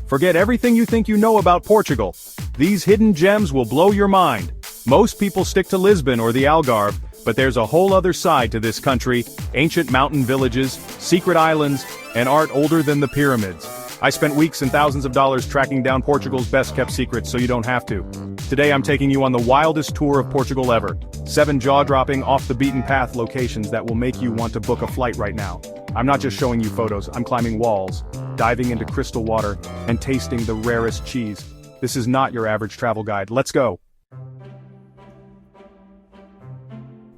Forget everything you think you know about Portugal. These hidden gems will blow your mind. Most people stick to Lisbon or the Algarve, but there's a whole other side to this country: ancient mountain villages, secret islands, and art older than the pyramids. I spent weeks and thousands of dollars tracking down Portugal's best-kept secrets so you don't have to. Today I'm taking you on the wildest tour of Portugal ever. 7 jaw-dropping, off-the-beaten-path locations that will make you want to book a flight right now. I'm not just showing you photos, I'm climbing walls, diving into crystal water, and tasting the rarest cheese. This is not your average travel guide. Let's go!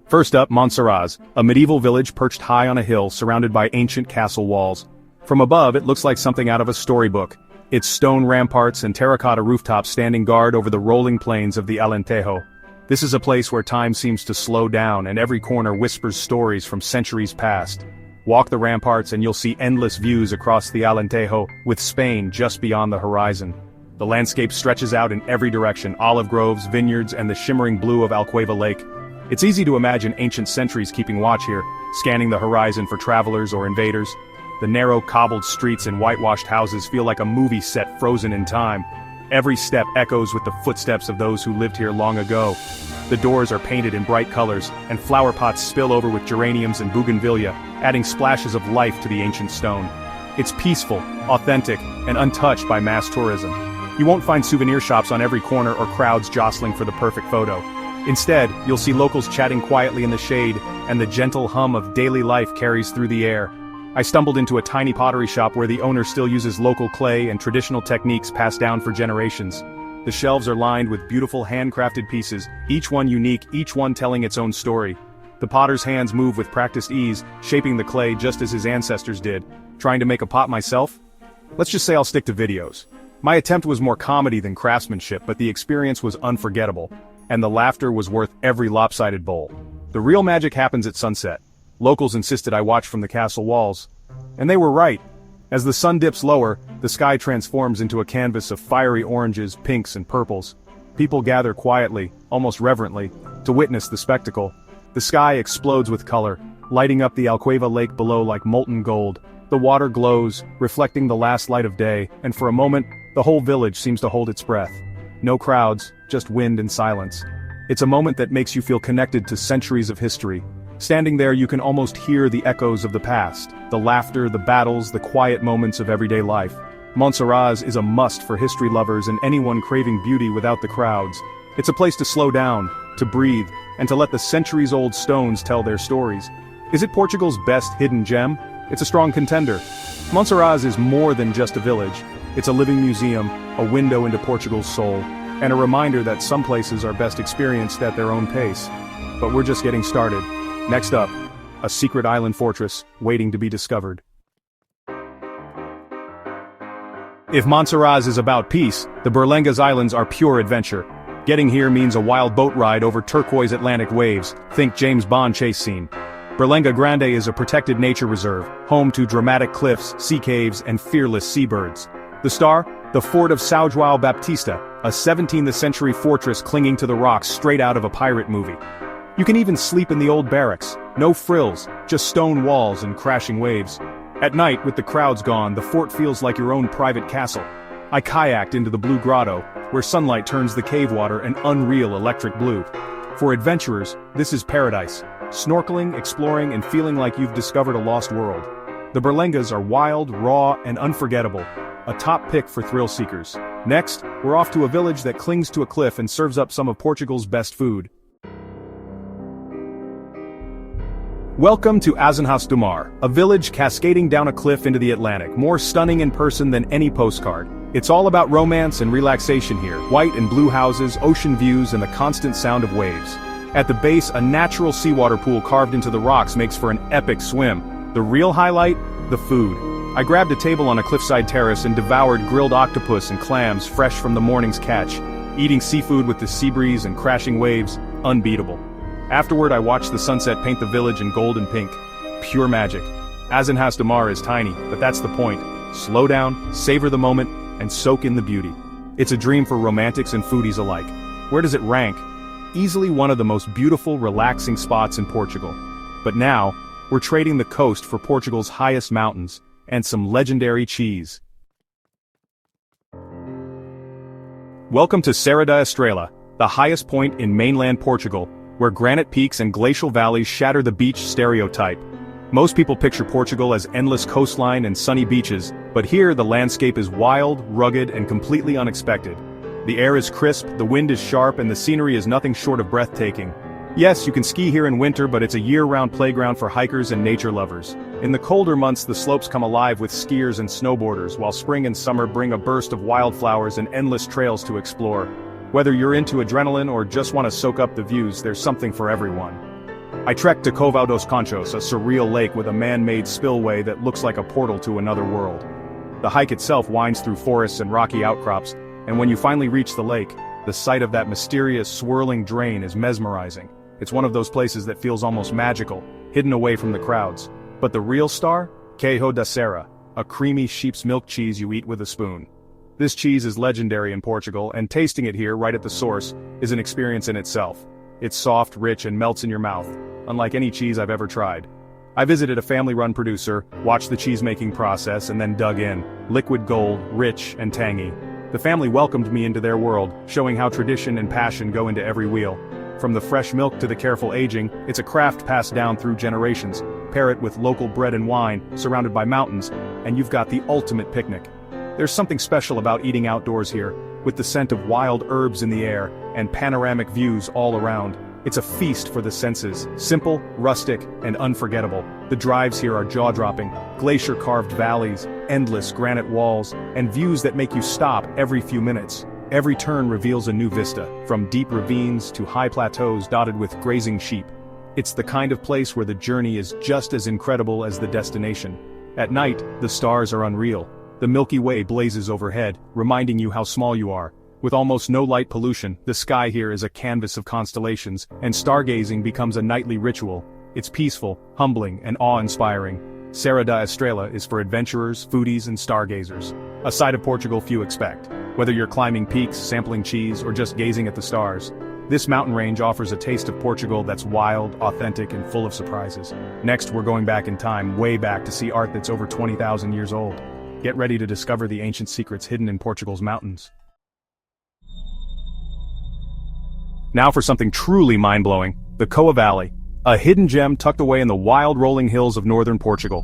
First up, Monsaraz, a medieval village perched high on a hill surrounded by ancient castle walls. From above, it looks like something out of a storybook. Its stone ramparts and terracotta rooftops standing guard over the rolling plains of the Alentejo. This is a place where time seems to slow down and every corner whispers stories from centuries past. Walk the ramparts and you'll see endless views across the Alentejo, with Spain just beyond the horizon. The landscape stretches out in every direction: olive groves, vineyards, and the shimmering blue of Alcueva Lake. It's easy to imagine ancient sentries keeping watch here, scanning the horizon for travelers or invaders. The narrow cobbled streets and whitewashed houses feel like a movie set frozen in time. Every step echoes with the footsteps of those who lived here long ago. The doors are painted in bright colors, and flower pots spill over with geraniums and bougainvillea, adding splashes of life to the ancient stone. It's peaceful, authentic, and untouched by mass tourism. You won't find souvenir shops on every corner or crowds jostling for the perfect photo. Instead, you'll see locals chatting quietly in the shade, and the gentle hum of daily life carries through the air. I stumbled into a tiny pottery shop where the owner still uses local clay and traditional techniques passed down for generations. The shelves are lined with beautiful handcrafted pieces, each one unique, each one telling its own story. The potter's hands move with practiced ease, shaping the clay just as his ancestors did. Trying to make a pot myself? Let's just say I'll stick to videos. My attempt was more comedy than craftsmanship, but the experience was unforgettable, and the laughter was worth every lopsided bowl. The real magic happens at sunset. Locals insisted I watch from the castle walls. And they were right. As the sun dips lower, the sky transforms into a canvas of fiery oranges, pinks, and purples. People gather quietly, almost reverently, to witness the spectacle. The sky explodes with color, lighting up the Alcueva Lake below like molten gold. The water glows, reflecting the last light of day, and for a moment, the whole village seems to hold its breath. No crowds, just wind and silence. It's a moment that makes you feel connected to centuries of history. Standing there, you can almost hear the echoes of the past, the laughter, the battles, the quiet moments of everyday life. Monsaraz is a must for history lovers and anyone craving beauty without the crowds. It's a place to slow down, to breathe, and to let the centuries-old stones tell their stories. Is it Portugal's best hidden gem? It's a strong contender. Monsaraz is more than just a village. It's a living museum, a window into Portugal's soul, and a reminder that some places are best experienced at their own pace. But we're just getting started. Next up, a secret island fortress waiting to be discovered. If Monsaraz is about peace, the Berlengas Islands are pure adventure. Getting here means a wild boat ride over turquoise Atlantic waves, think James Bond chase scene. Berlenga Grande is a protected nature reserve, home to dramatic cliffs, sea caves, and fearless seabirds. The star? The fort of São João Baptista, a 17th century fortress clinging to the rocks straight out of a pirate movie. You can even sleep in the old barracks, no frills, just stone walls and crashing waves. At night, with the crowds gone, the fort feels like your own private castle. I kayaked into the Blue Grotto, where sunlight turns the cave water an unreal electric blue. For adventurers, this is paradise. Snorkeling, exploring, and feeling like you've discovered a lost world. The Berlengas are wild, raw, and unforgettable. A top pick for thrill seekers. Next, we're off to a village that clings to a cliff and serves up some of Portugal's best food. Welcome to Azenhas do Mar, a village cascading down a cliff into the Atlantic, more stunning in person than any postcard. It's all about romance and relaxation here, white and blue houses, ocean views, and the constant sound of waves. At the base, a natural seawater pool carved into the rocks makes for an epic swim. The real highlight? The food. I grabbed a table on a cliffside terrace and devoured grilled octopus and clams fresh from the morning's catch. Eating seafood with the sea breeze and crashing waves, unbeatable. Afterward, I watched the sunset paint the village in gold and pink. Pure magic. Azenhas do Mar is tiny, but that's the point. Slow down, savor the moment, and soak in the beauty. It's a dream for romantics and foodies alike. Where does it rank? Easily one of the most beautiful, relaxing spots in Portugal. But now, we're trading the coast for Portugal's highest mountains, and some legendary cheese. Welcome to Serra da Estrela, the highest point in mainland Portugal, where granite peaks and glacial valleys shatter the beach stereotype. Most people picture Portugal as endless coastline and sunny beaches, but here the landscape is wild, rugged, and completely unexpected. The air is crisp, the wind is sharp, and the scenery is nothing short of breathtaking. Yes, you can ski here in winter, but it's a year-round playground for hikers and nature lovers. In the colder months, the slopes come alive with skiers and snowboarders, while spring and summer bring a burst of wildflowers and endless trails to explore. Whether you're into adrenaline or just want to soak up the views, there's something for everyone. I trekked to Covao dos Conchos, a surreal lake with a man-made spillway that looks like a portal to another world. The hike itself winds through forests and rocky outcrops, and when you finally reach the lake, the sight of that mysterious, swirling drain is mesmerizing. It's one of those places that feels almost magical, hidden away from the crowds. But the real star? Queijo da Serra, a creamy sheep's milk cheese you eat with a spoon. This cheese is legendary in Portugal, and tasting it here, right at the source, is an experience in itself. It's soft, rich, and melts in your mouth, unlike any cheese I've ever tried. I visited a family-run producer, watched the cheese-making process, and then dug in. Liquid gold, rich, and tangy. The family welcomed me into their world, showing how tradition and passion go into every wheel. From the fresh milk to the careful aging, it's a craft passed down through generations. Pair it with local bread and wine, surrounded by mountains, and you've got the ultimate picnic. There's something special about eating outdoors here, with the scent of wild herbs in the air, and panoramic views all around. It's a feast for the senses, simple, rustic, and unforgettable. The drives here are jaw-dropping, glacier-carved valleys, endless granite walls, and views that make you stop every few minutes. Every turn reveals a new vista, from deep ravines to high plateaus dotted with grazing sheep. It's the kind of place where the journey is just as incredible as the destination. At night, the stars are unreal. The Milky Way blazes overhead, reminding you how small you are. With almost no light pollution, the sky here is a canvas of constellations, and stargazing becomes a nightly ritual. It's peaceful, humbling, and awe-inspiring. Serra da Estrela is for adventurers, foodies, and stargazers. A side of Portugal few expect. Whether you're climbing peaks, sampling cheese, or just gazing at the stars, this mountain range offers a taste of Portugal that's wild, authentic, and full of surprises. Next, we're going back in time, way back, to see art that's over 20,000 years old. Get ready to discover the ancient secrets hidden in Portugal's mountains. Now for something truly mind-blowing, the Coa Valley, a hidden gem tucked away in the wild rolling hills of northern Portugal.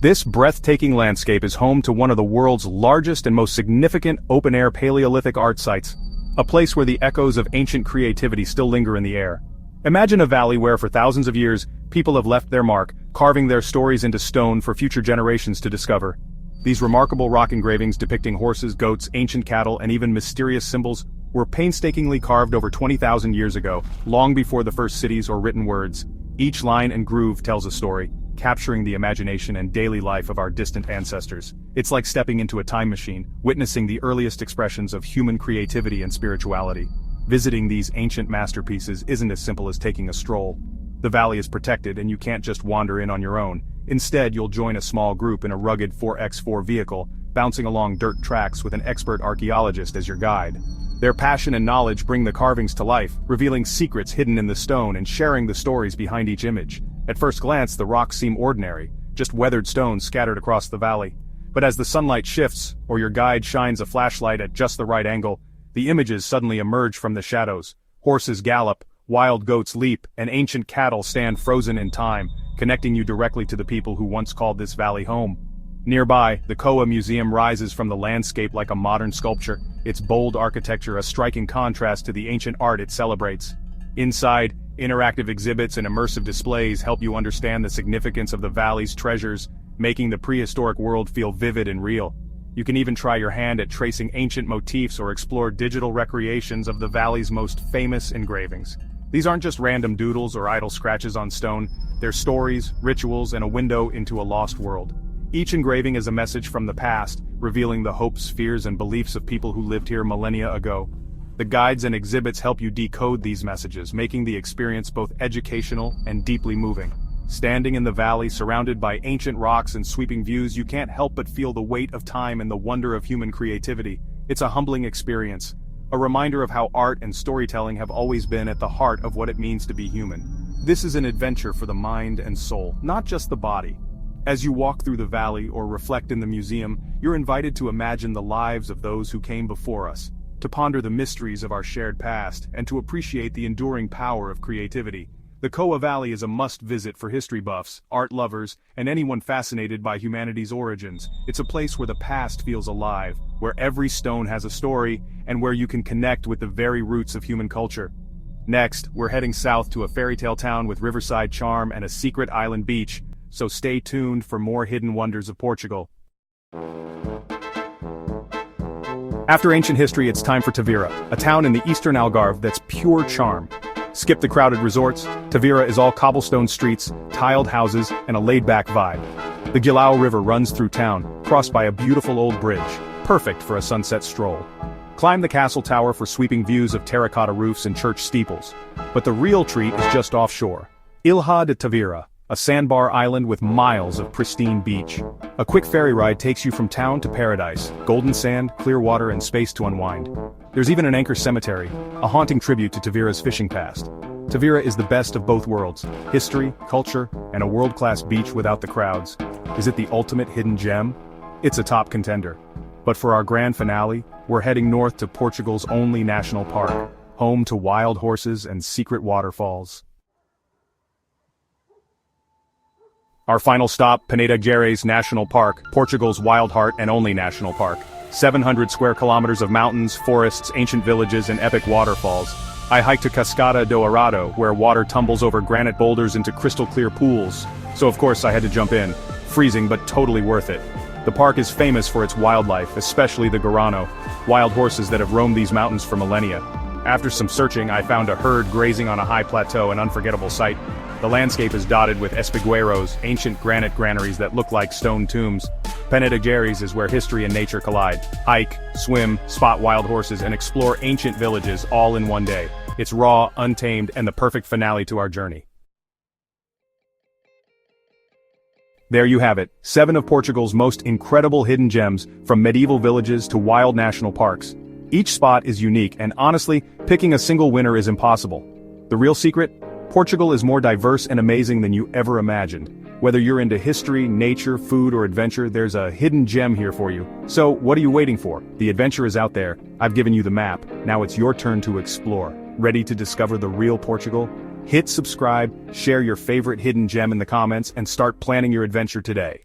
This breathtaking landscape is home to one of the world's largest and most significant open-air Paleolithic art sites, a place where the echoes of ancient creativity still linger in the air. Imagine a valley where for thousands of years, people have left their mark, carving their stories into stone for future generations to discover. These remarkable rock engravings depicting horses, goats, ancient cattle, and even mysterious symbols were painstakingly carved over 20,000 years ago, long before the first cities or written words. Each line and groove tells a story, capturing the imagination and daily life of our distant ancestors. It's like stepping into a time machine, witnessing the earliest expressions of human creativity and spirituality. Visiting these ancient masterpieces isn't as simple as taking a stroll. The valley is protected and you can't just wander in on your own. Instead, you'll join a small group in a rugged 4x4 vehicle, bouncing along dirt tracks with an expert archaeologist as your guide. Their passion and knowledge bring the carvings to life, revealing secrets hidden in the stone and sharing the stories behind each image. At first glance, the rocks seem ordinary, just weathered stones scattered across the valley. But as the sunlight shifts, or your guide shines a flashlight at just the right angle, the images suddenly emerge from the shadows. Horses gallop, wild goats leap, and ancient cattle stand frozen in time, connecting you directly to the people who once called this valley home. Nearby, the Coa Museum rises from the landscape like a modern sculpture, its bold architecture a striking contrast to the ancient art it celebrates. Inside, interactive exhibits and immersive displays help you understand the significance of the valley's treasures, making the prehistoric world feel vivid and real. You can even try your hand at tracing ancient motifs or explore digital recreations of the valley's most famous engravings. These aren't just random doodles or idle scratches on stone, they're stories, rituals, and a window into a lost world. Each engraving is a message from the past, revealing the hopes, fears, and beliefs of people who lived here millennia ago. The guides and exhibits help you decode these messages, making the experience both educational and deeply moving. Standing in the valley, surrounded by ancient rocks and sweeping views, you can't help but feel the weight of time and the wonder of human creativity. It's a humbling experience, a reminder of how art and storytelling have always been at the heart of what it means to be human. This is an adventure for the mind and soul, not just the body. As you walk through the valley or reflect in the museum, you're invited to imagine the lives of those who came before us. to ponder the mysteries of our shared past, and to appreciate the enduring power of creativity. The Koa Valley is a must-visit for history buffs, art lovers, and anyone fascinated by humanity's origins. It's a place where the past feels alive, where every stone has a story, and where you can connect with the very roots of human culture. Next, we're heading south to a fairy tale town with riverside charm and a secret island beach, so stay tuned for more hidden wonders of Portugal. After ancient history, it's time for Tavira, a town in the eastern Algarve that's pure charm. Skip the crowded resorts. Tavira is all cobblestone streets, tiled houses, and a laid-back vibe. The Guilao River runs through town, crossed by a beautiful old bridge, perfect for a sunset stroll. Climb the castle tower for sweeping views of terracotta roofs and church steeples. But the real treat is just offshore. Ilha de Tavira, a sandbar island with miles of pristine beach. A quick ferry ride takes you from town to paradise, golden sand, clear water, and space to unwind. There's even an anchor cemetery, a haunting tribute to Tavira's fishing past. Tavira is the best of both worlds, history, culture, and a world-class beach without the crowds. Is it the ultimate hidden gem? It's a top contender. But for our grand finale, we're heading north to Portugal's only national park, home to wild horses and secret waterfalls. Our final stop, Peneda Gerês National Park, Portugal's wild heart and only national park. 700 square kilometers of mountains, forests, ancient villages, and epic waterfalls. I hiked to Cascada do Arado, where water tumbles over granite boulders into crystal-clear pools. So of course I had to jump in. Freezing, but totally worth it. The park is famous for its wildlife, especially the guarano, wild horses that have roamed these mountains for millennia. After some searching, I found a herd grazing on a high plateau, an unforgettable sight. The landscape is dotted with espigueiros, ancient granite granaries that look like stone tombs. Peneda Gerês is where history and nature collide. Hike, swim, spot wild horses, and explore ancient villages all in one day. It's raw, untamed, and the perfect finale to our journey. There you have it, 7 of Portugal's most incredible hidden gems, from medieval villages to wild national parks. Each spot is unique, and honestly, picking a single winner is impossible. The real secret? Portugal is more diverse and amazing than you ever imagined. Whether you're into history, nature, food, or adventure, there's a hidden gem here for you. So, what are you waiting for? The adventure is out there. I've given you the map. Now it's your turn to explore. Ready to discover the real Portugal? Hit subscribe, share your favorite hidden gem in the comments, and start planning your adventure today.